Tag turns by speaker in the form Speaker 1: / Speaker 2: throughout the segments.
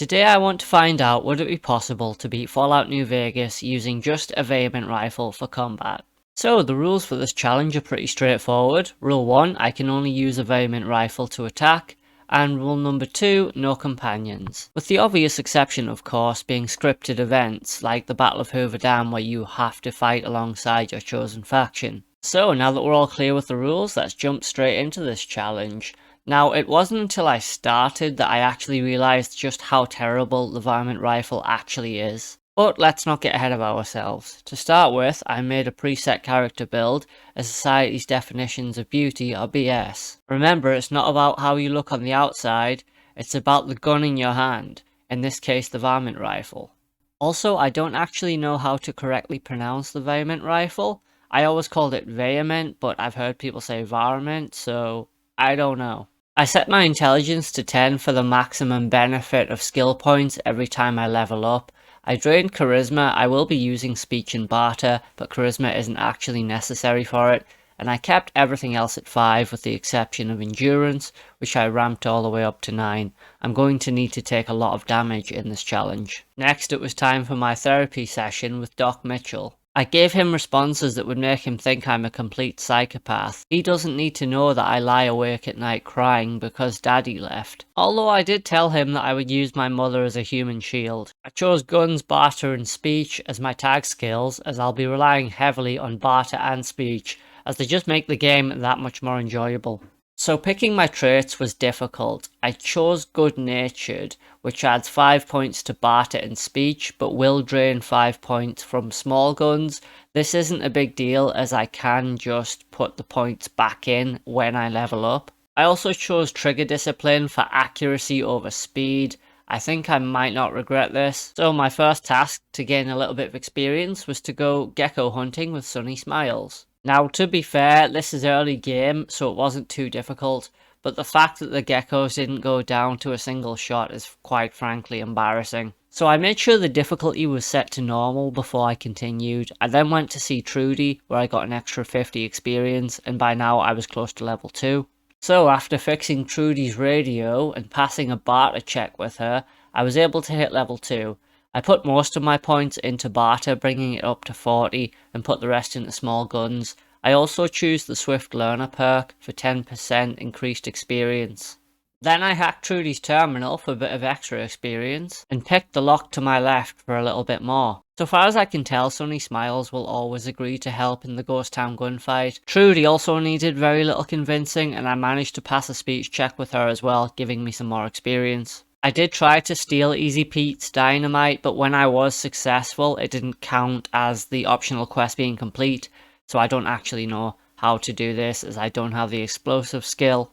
Speaker 1: Today I want to find out, would it be possible to beat Fallout New Vegas using just a Varmint rifle for combat. So the rules for this challenge are pretty straightforward. Rule 1, I can only use a Varmint rifle to attack, and rule number 2, no companions. With the obvious exception of course being scripted events like the Battle of Hoover Dam where you have to fight alongside your chosen faction. So now that we're all clear with the rules, let's jump straight into this challenge. Now, it wasn't until I started that I actually realised just how terrible the Varmint rifle actually is. But let's not get ahead of ourselves. To start with, I made a preset character build, as society's definitions of beauty are BS. Remember, it's not about how you look on the outside, it's about the gun in your hand, in this case the Varmint rifle. Also, I don't actually know how to correctly pronounce the Varmint rifle. I always called it Varmint, but I've heard people say Varmint, so I don't know. I set my intelligence to 10 for the maximum benefit of skill points every time I level up. I drained charisma. I will be using speech and barter, but charisma isn't actually necessary for it. And I kept everything else at 5 with the exception of endurance, which I ramped all the way up to 9. I'm going to need to take a lot of damage in this challenge. Next, it was time for my therapy session with Doc Mitchell. I gave him responses that would make him think I'm a complete psychopath. He doesn't need to know that I lie awake at night crying because daddy left. Although I did tell him that I would use my mother as a human shield. I chose guns, barter and speech as my tag skills, as I'll be relying heavily on barter and speech, as they just make the game that much more enjoyable. So picking my traits was difficult. I chose good-natured, which adds 5 points to barter and speech, but will drain 5 points from small guns. This isn't a big deal as I can just put the points back in when I level up. I also chose trigger discipline for accuracy over speed. I think I might not regret this. So my first task to gain a little bit of experience was to go gecko hunting with Sunny Smiles. Now, to be fair, this is early game, so it wasn't too difficult, but the fact that the geckos didn't go down to a single shot is quite frankly embarrassing. So I made sure the difficulty was set to normal before I continued. I then went to see Trudy, where I got an extra 50 experience, and by now I was close to level 2. So after fixing Trudy's radio and passing a barter check with her, I was able to hit level 2. I put most of my points into barter, bringing it up to 40, and put the rest into small guns. I also choose the Swift Learner perk for 10% increased experience. Then I hacked Trudy's terminal for a bit of extra experience, and picked the lock to my left for a little bit more. So far as I can tell, Sunny Smiles will always agree to help in the Ghost Town gunfight. Trudy also needed very little convincing, and I managed to pass a speech check with her as well, giving me some more experience. I did try to steal Easy Pete's dynamite, but when I was successful, it didn't count as the optional quest being complete, so I don't actually know how to do this as I don't have the explosive skill.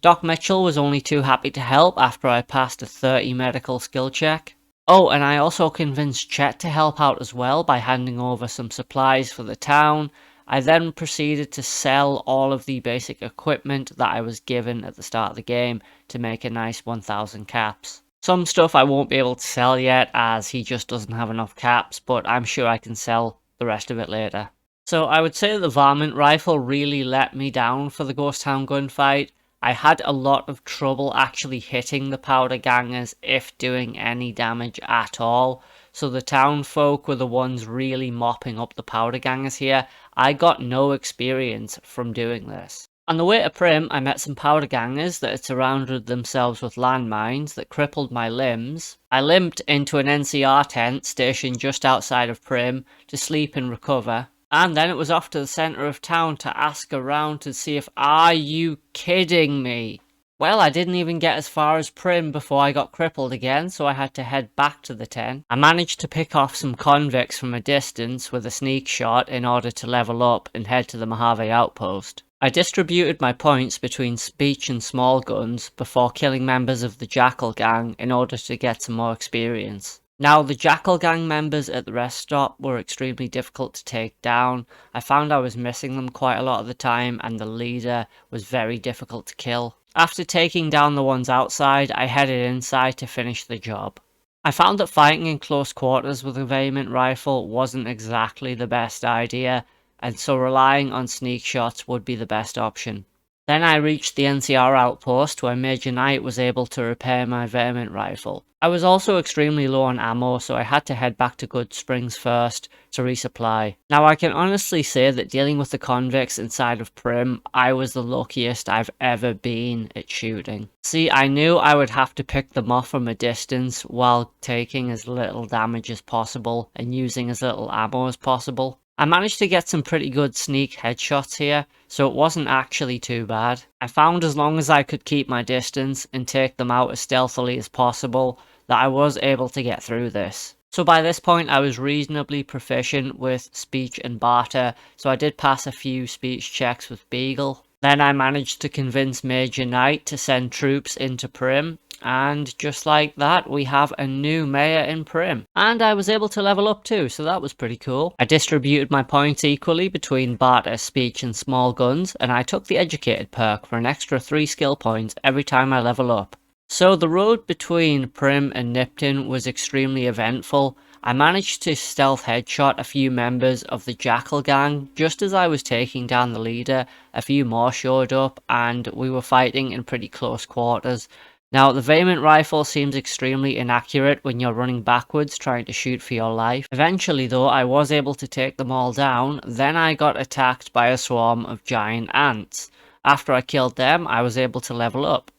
Speaker 1: Doc Mitchell was only too happy to help after I passed a 30 medical skill check. Oh, and I also convinced Chet to help out as well by handing over some supplies for the town. I then proceeded to sell all of the basic equipment that I was given at the start of the game to make a nice 1000 caps. Some stuff I won't be able to sell yet as he just doesn't have enough caps, but I'm sure I can sell the rest of it later. So I would say the Varmint rifle really let me down for the Ghost Town gunfight. I had a lot of trouble actually hitting the powder gangers if doing any damage at all. So the town folk were the ones really mopping up the powder gangers here. I got no experience from doing this. On the way to Prim, I met some powder gangers that had surrounded themselves with landmines that crippled my limbs. I limped into an NCR tent stationed just outside of Prim to sleep and recover. And then it was off to the centre of town to ask around to see if, are you kidding me? Well, I didn't even get as far as Prim before I got crippled again, so I had to head back to the tent. I managed to pick off some convicts from a distance with a sneak shot in order to level up and head to the Mojave outpost. I distributed my points between speech and small guns before killing members of the Jackal gang in order to get some more experience. Now, the Jackal gang members at the rest stop were extremely difficult to take down. I found I was missing them quite a lot of the time, and the leader was very difficult to kill. After taking down the ones outside, I headed inside to finish the job. I found that fighting in close quarters with a Varmint rifle wasn't exactly the best idea, and so relying on sneak shots would be the best option. Then I reached the NCR outpost where Major Knight was able to repair my Varmint rifle. I was also extremely low on ammo, so I had to head back to Goodsprings first to resupply. Now I can honestly say that dealing with the convicts inside of Prim, I was the luckiest I've ever been at shooting. See, I knew I would have to pick them off from a distance while taking as little damage as possible and using as little ammo as possible. I managed to get some pretty good sneak headshots here, so it wasn't actually too bad. I found as long as I could keep my distance and take them out as stealthily as possible, that I was able to get through this. So by this point I was reasonably proficient with speech and barter, so I did pass a few speech checks with Beagle. Then I managed to convince Major Knight to send troops into Prim, and just like that we have a new mayor in Prim. And I was able to level up too, so that was pretty cool. I distributed my points equally between barter, speech and small guns, and I took the educated perk for an extra 3 skill points every time I level up. So the road between Prim and Nipton was extremely eventful. I managed to stealth headshot a few members of the Jackal gang. Just as I was taking down the leader, a few more showed up and we were fighting in pretty close quarters. Now the Varmint rifle seems extremely inaccurate when you're running backwards trying to shoot for your life. Eventually though I was able to take them all down, then I got attacked by a swarm of giant ants. After I killed them I was able to level up.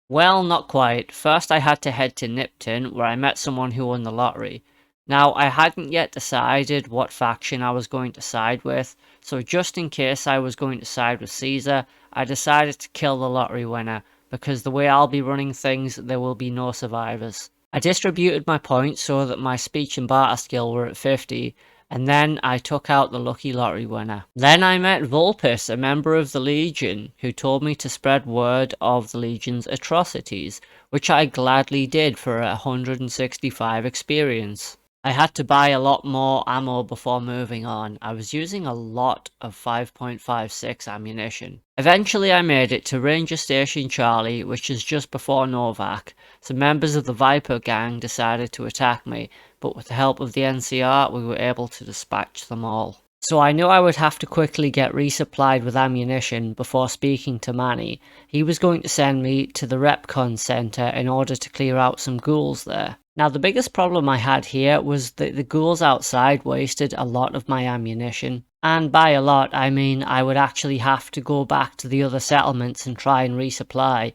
Speaker 1: Well, not quite. First I had to head to Nipton where I met someone who won the lottery. Now I hadn't yet decided what faction I was going to side with, so just in case I was going to side with Caesar, I decided to kill the lottery winner, because the way I'll be running things there will be no survivors. I distributed my points so that my speech and barter skill were at 50, and then I took out the lucky lottery winner. Then I met Vulpes, a member of the Legion, who told me to spread word of the Legion's atrocities, which I gladly did for 165 experience. I had to buy a lot more ammo before moving on. I was using a lot of 5.56 ammunition. Eventually I made it to Ranger Station Charlie, which is just before Novak. Some members of the Viper gang decided to attack me, but with the help of the NCR we were able to dispatch them all. So I knew I would have to quickly get resupplied with ammunition before speaking to Manny. He was going to send me to the Repcon centre in order to clear out some ghouls there. Now the biggest problem I had here was that the ghouls outside wasted a lot of my ammunition. And by a lot I mean I would actually have to go back to the other settlements and try and resupply.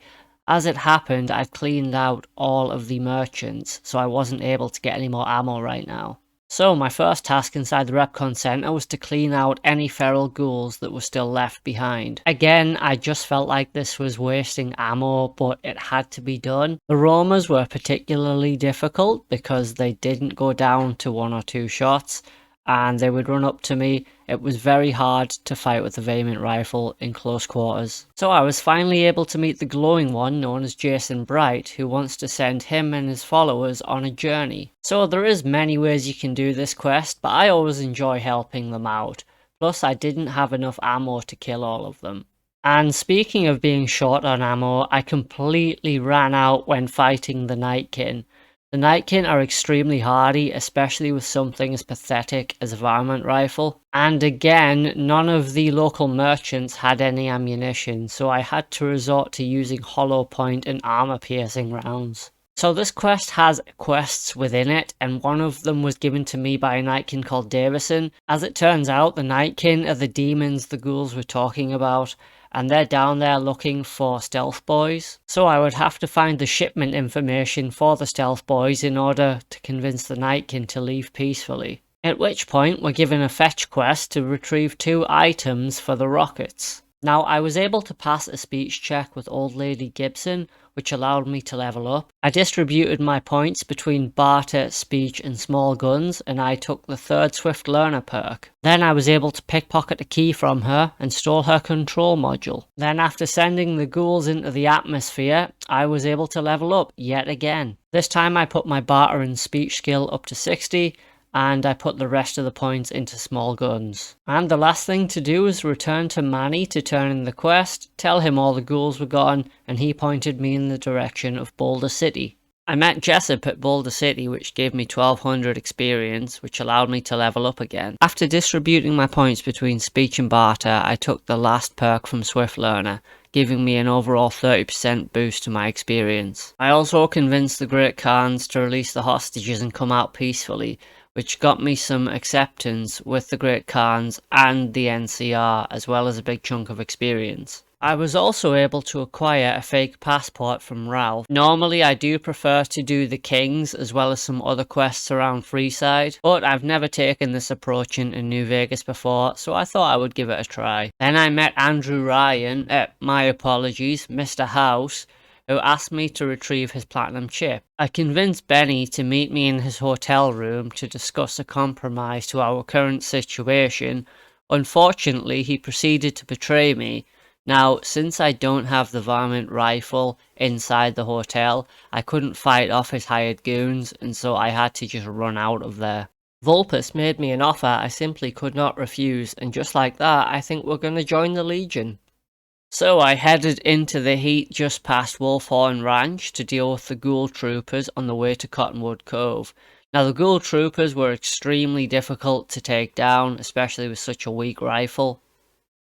Speaker 1: As it happened I'd cleaned out all of the merchants, so I wasn't able to get any more ammo right now. So my first task inside the Repcon Centre was to clean out any feral ghouls that were still left behind. Again, I just felt like this was wasting ammo, but it had to be done. The roamers were particularly difficult because they didn't go down to 1 or 2 shots, and they would run up to me. It was very hard to fight with the Varmint rifle in close quarters. So I was finally able to meet the glowing one known as Jason Bright, who wants to send him and his followers on a journey. So there is many ways you can do this quest, but I always enjoy helping them out. Plus I didn't have enough ammo to kill all of them. And speaking of being short on ammo, I completely ran out when fighting the Nightkin. The Nightkin are extremely hardy, especially with something as pathetic as a Varmint rifle. And again, none of the local merchants had any ammunition, so I had to resort to using hollow point and armor piercing rounds. So this quest has quests within it, and one of them was given to me by a Nightkin called Davison. As it turns out, the Nightkin are the demons the ghouls were talking about, and they're down there looking for stealth boys. So I would have to find the shipment information for the stealth boys in order to convince the Nightkin to leave peacefully. At which point we're given a fetch quest to retrieve 2 items for the rockets. Now I was able to pass a speech check with Old Lady Gibson, which allowed me to level up. I distributed my points between barter, speech and small guns, and I took the 3rd Swift Learner perk. Then I was able to pickpocket a key from her and stole her control module. Then after sending the ghouls into the atmosphere, I was able to level up yet again. This time I put my barter and speech skill up to 60, and I put the rest of the points into small guns. And the last thing to do was return to Manny to turn in the quest, tell him all the ghouls were gone, and he pointed me in the direction of Boulder City. I met Jessup at Boulder City, which gave me 1200 experience, which allowed me to level up again. After distributing my points between speech and barter, I took the last perk from Swift Learner, giving me an overall 30% boost to my experience. I also convinced the Great Khans to release the hostages and come out peacefully, which got me some acceptance with the Great Khans and the NCR, as well as a big chunk of experience. I was also able to acquire a fake passport from Ralph. Normally I do prefer to do the Kings as well as some other quests around Freeside, but I've never taken this approach in New Vegas before, so I thought I would give it a try. Then I met Andrew Ryan, my apologies, Mr. House, who asked me to retrieve his platinum chip. I convinced Benny to meet me in his hotel room to discuss a compromise to our current situation. Unfortunately, he proceeded to betray me. Now, since I don't have the Varmint rifle inside the hotel, I couldn't fight off his hired goons, and so I had to just run out of there. Vulpus made me an offer I simply could not refuse, and just like that, I think we're going to join the Legion. So I headed into the heat just past Wolfhorn Ranch to deal with the Ghoul Troopers on the way to Cottonwood Cove. Now the Ghoul Troopers were extremely difficult to take down, especially with such a weak rifle.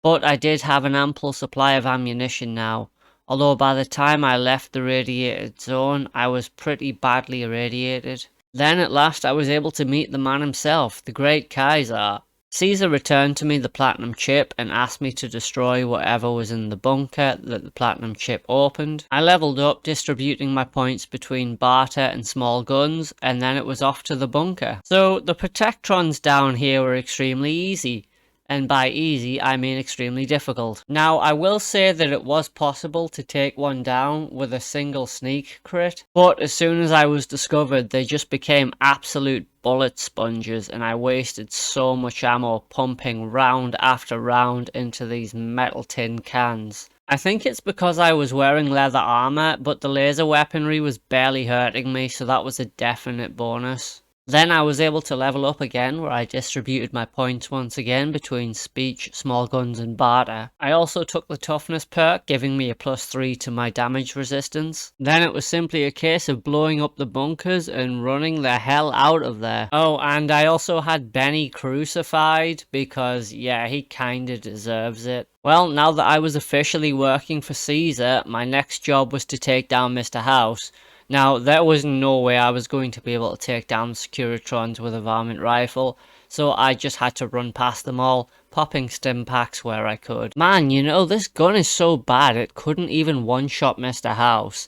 Speaker 1: But I did have an ample supply of ammunition now, although by the time I left the radiated zone, I was pretty badly irradiated. Then at last I was able to meet the man himself, the Great Kaiser. Caesar returned to me the platinum chip and asked me to destroy whatever was in the bunker that the platinum chip opened. I leveled up, distributing my points between barter and small guns, and then it was off to the bunker. So the protectrons down here were extremely easy. And by easy, I mean extremely difficult. Now, I will say that it was possible to take one down with a single sneak crit, but as soon as I was discovered, they just became absolute bullet sponges, and I wasted so much ammo pumping round after round into these metal tin cans. I think it's because I was wearing leather armor, but the laser weaponry was barely hurting me, so that was a definite bonus. Then I was able to level up again, where I distributed my points once again between speech, small guns and barter. I also took the toughness perk, giving me a +3 to my damage resistance. Then it was simply a case of blowing up the bunkers and running the hell out of there. Oh, and I also had Benny crucified, because yeah, he kinda deserves it. Well, now that I was officially working for Caesar, my next job was to take down Mr. House. Now, there was no way I was going to be able to take down the Securitrons with a Varmint rifle, so I just had to run past them all, popping stim packs where I could. Man, you know, this gun is so bad it couldn't even one-shot Mr. House.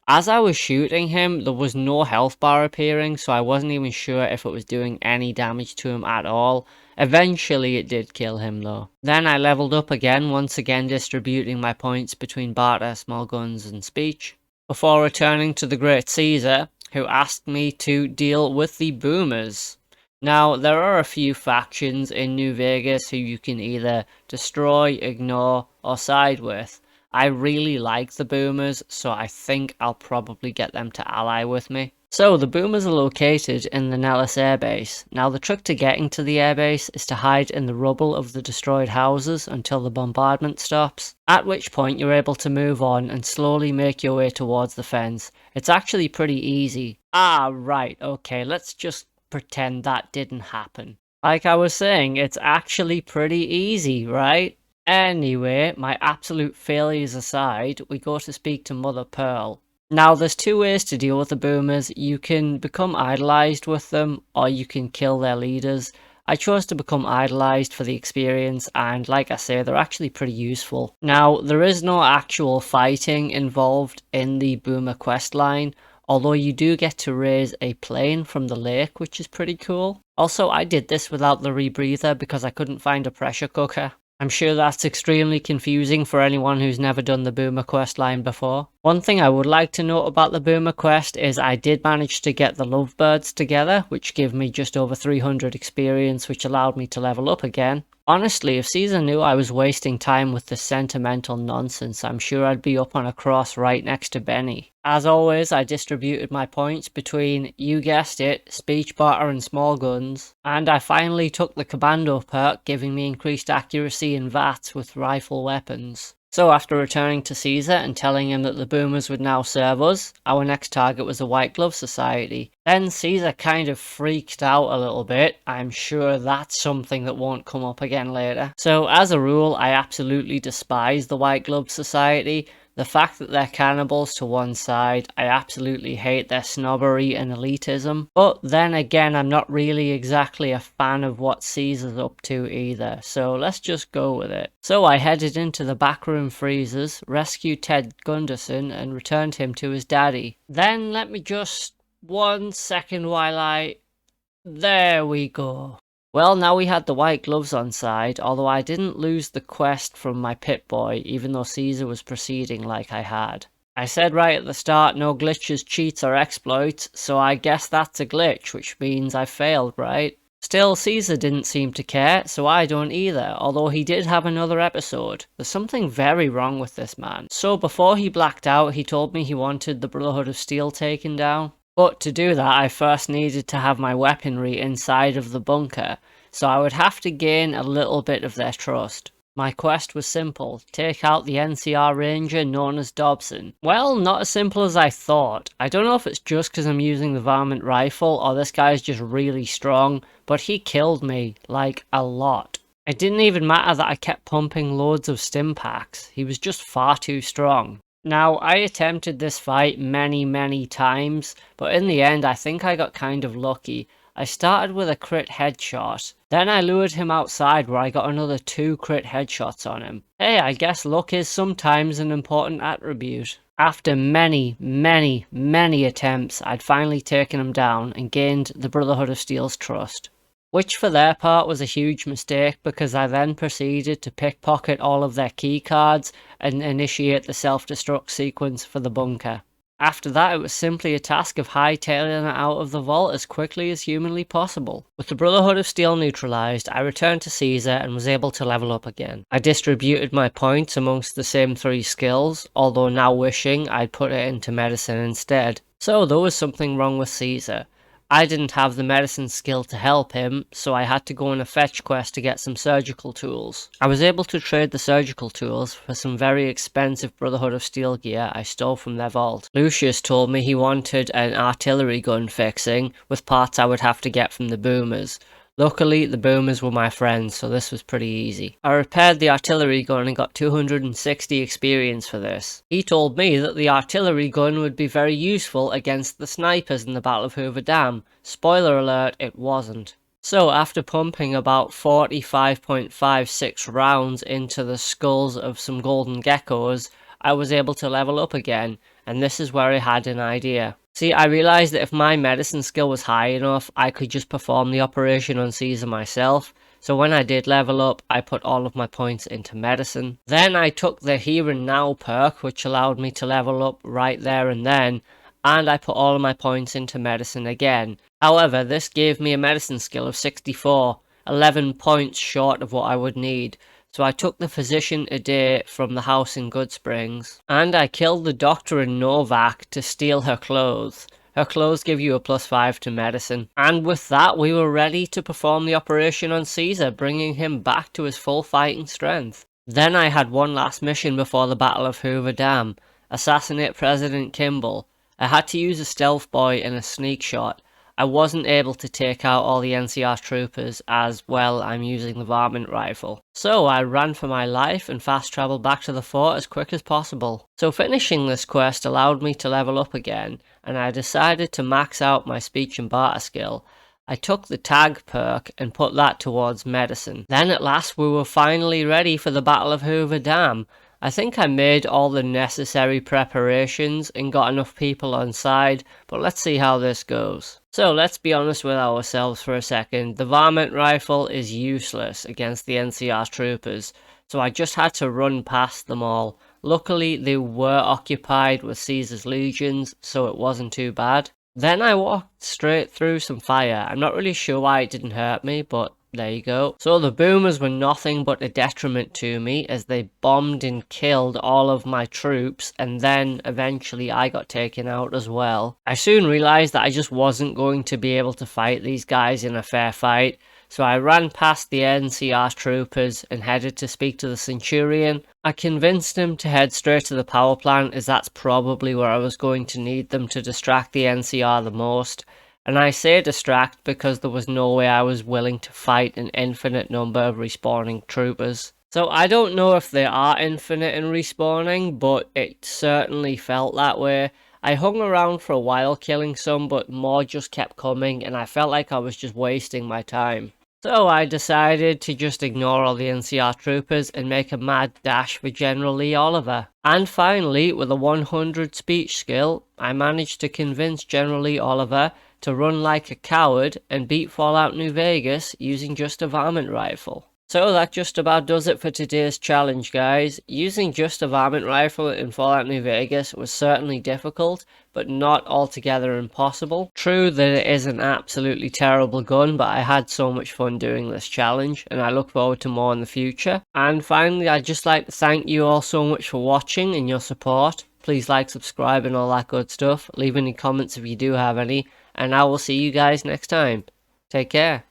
Speaker 1: As I was shooting him, there was no health bar appearing, so I wasn't even sure if it was doing any damage to him at all. Eventually it did kill him though. Then I leveled up again, once again distributing my points between barter, small guns and speech, before returning to the Great Caesar, who asked me to deal with the Boomers. Now, there are a few factions in New Vegas who you can either destroy, ignore, or side with. I really like the Boomers, so I think I'll probably get them to ally with me. So, the Boomers are located in the Nellis airbase. Now, the trick to getting to the airbase is to hide in the rubble of the destroyed houses until the bombardment stops, at which point you're able to move on and slowly make your way towards the fence. It's actually pretty easy. Ah, right, okay, let's just pretend that didn't happen. Like I was saying, it's actually pretty easy, right? Anyway, my absolute failures aside, we go to speak to Mother Pearl. Now, there's two ways to deal with the Boomers. You can become idolized with them, or you can kill their leaders. I chose to become idolized for the experience, and like I say, they're actually pretty useful. Now, there is no actual fighting involved in the Boomer questline, although you do get to raise a plane from the lake, which is pretty cool. Also, I did this without the rebreather because I couldn't find a pressure cooker. I'm sure that's extremely confusing for anyone who's never done the Boomer quest line before. One thing I would like to note about the Boomer quest is I did manage to get the Lovebirds together, which gave me just over 300 experience, which allowed me to level up again. Honestly, if Caesar knew I was wasting time with this sentimental nonsense, I'm sure I'd be up on a cross right next to Benny. As always, I distributed my points between, you guessed it, speech barter and small guns, and I finally took the commando perk, giving me increased accuracy and VATS with rifle weapons. So after returning to Caesar and telling him that the boomers would now serve us, our next target was the White Glove Society. Then Caesar kind of freaked out a little bit. I'm sure that's something that won't come up again later. So as a rule, I absolutely despise the White Glove Society. The fact that they're cannibals to one side, I absolutely hate their snobbery and elitism. But then again, I'm not really exactly a fan of what Caesar's up to either, so let's just go with it. So I headed into the backroom freezers, rescued Ted Gunderson, and returned him to his daddy. Then let me just 1 second while there we go. Well, now we had the white gloves on side, although I didn't lose the quest from my Pip-Boy, even though Caesar was proceeding like I had. I said right at the start, no glitches, cheats, or exploits, so I guess that's a glitch, which means I failed, right? Still, Caesar didn't seem to care, so I don't either, although he did have another episode. There's something very wrong with this man. So before he blacked out, he told me he wanted the Brotherhood of Steel taken down. But to do that, I first needed to have my weaponry inside of the bunker, so I would have to gain a little bit of their trust. My quest was simple, take out the NCR Ranger known as Dobson. Well, not as simple as I thought. I don't know if it's just because I'm using the Varmint rifle or this guy's just really strong, but he killed me, like, a lot. It didn't even matter that I kept pumping loads of stim packs, he was just far too strong. Now, I attempted this fight many times, but in the end I think I got kind of lucky. I started with a crit headshot, then I lured him outside where I got another 2 crit headshots on him. Hey, I guess luck is sometimes an important attribute. After many attempts, I'd finally taken him down and gained the Brotherhood of Steel's trust. Which for their part was a huge mistake because I then proceeded to pickpocket all of their key cards and initiate the self-destruct sequence for the bunker. After that, it was simply a task of hightailing it out of the vault as quickly as humanly possible. With the Brotherhood of Steel neutralized, I returned to Caesar and was able to level up again. I distributed my points amongst the same 3 skills, although now wishing I'd put it into medicine instead. So there was something wrong with Caesar. I didn't have the medicine skill to help him, so I had to go on a fetch quest to get some surgical tools. I was able to trade the surgical tools for some very expensive Brotherhood of Steel gear I stole from their vault. Lucius told me he wanted an artillery gun fixing, with parts I would have to get from the boomers. Luckily, the boomers were my friends, so this was pretty easy. I repaired the artillery gun and got 260 experience for this. He told me that the artillery gun would be very useful against the snipers in the Battle of Hoover Dam. Spoiler alert, it wasn't. So after pumping about 45.56 rounds into the skulls of some golden geckos, I was able to level up again, and this is where I had an idea. See, I realised that if my medicine skill was high enough, I could just perform the operation on Caesar myself. So when I did level up, I put all of my points into medicine. Then I took the Here and Now perk, which allowed me to level up right there and then, and I put all of my points into medicine again. However, this gave me a medicine skill of 64, 11 points short of what I would need. So I took the physician a day from the house in Goodsprings, and I killed the doctor in Novak to steal her clothes. Her clothes give you a +5 to medicine. And with that, we were ready to perform the operation on Caesar, bringing him back to his full fighting strength. Then I had one last mission before the Battle of Hoover Dam: assassinate President Kimball. I had to use a stealth boy and a sneak shot. I wasn't able to take out all the NCR troopers as, well, I'm using the Varmint rifle. So I ran for my life and fast travelled back to the fort as quick as possible. So finishing this quest allowed me to level up again, and I decided to max out my speech and barter skill. I took the tag perk and put that towards medicine. Then at last we were finally ready for the Battle of Hoover Dam. I think I made all the necessary preparations and got enough people on side, but let's see how this goes. So let's be honest with ourselves for a second. The Varmint rifle is useless against the NCR troopers, so I just had to run past them all. Luckily they were occupied with Caesar's legions, so it wasn't too bad. Then I walked straight through some fire. I'm not really sure why it didn't hurt me, but There you go. So the boomers were nothing but a detriment to me as they bombed and killed all of my troops, and then eventually I got taken out as well. I soon realized that I just wasn't going to be able to fight these guys in a fair fight, so I ran past the NCR troopers and headed to speak to the Centurion. I convinced him to head straight to the power plant as that's probably where I was going to need them to distract the NCR the most. And I say distract because there was no way I was willing to fight an infinite number of respawning troopers. So I don't know if they are infinite in respawning, but it certainly felt that way. I hung around for a while killing some, but more just kept coming and I felt like I was just wasting my time. So I decided to just ignore all the NCR troopers and make a mad dash for General Lee Oliver. And finally, with a 100 speech skill, I managed to convince General Lee Oliver to run like a coward and beat Fallout New Vegas using just a varmint rifle. So that just about does it for today's challenge, guys. Using just a varmint rifle in Fallout New Vegas was certainly difficult, but not altogether impossible. True that it is an absolutely terrible gun, but I had so much fun doing this challenge, and I look forward to more in the future. And finally, I'd just like to thank you all so much for watching and your support. Please like, subscribe, and all that good stuff. Leave any comments if you do have any, and I will see you guys next time. Take care.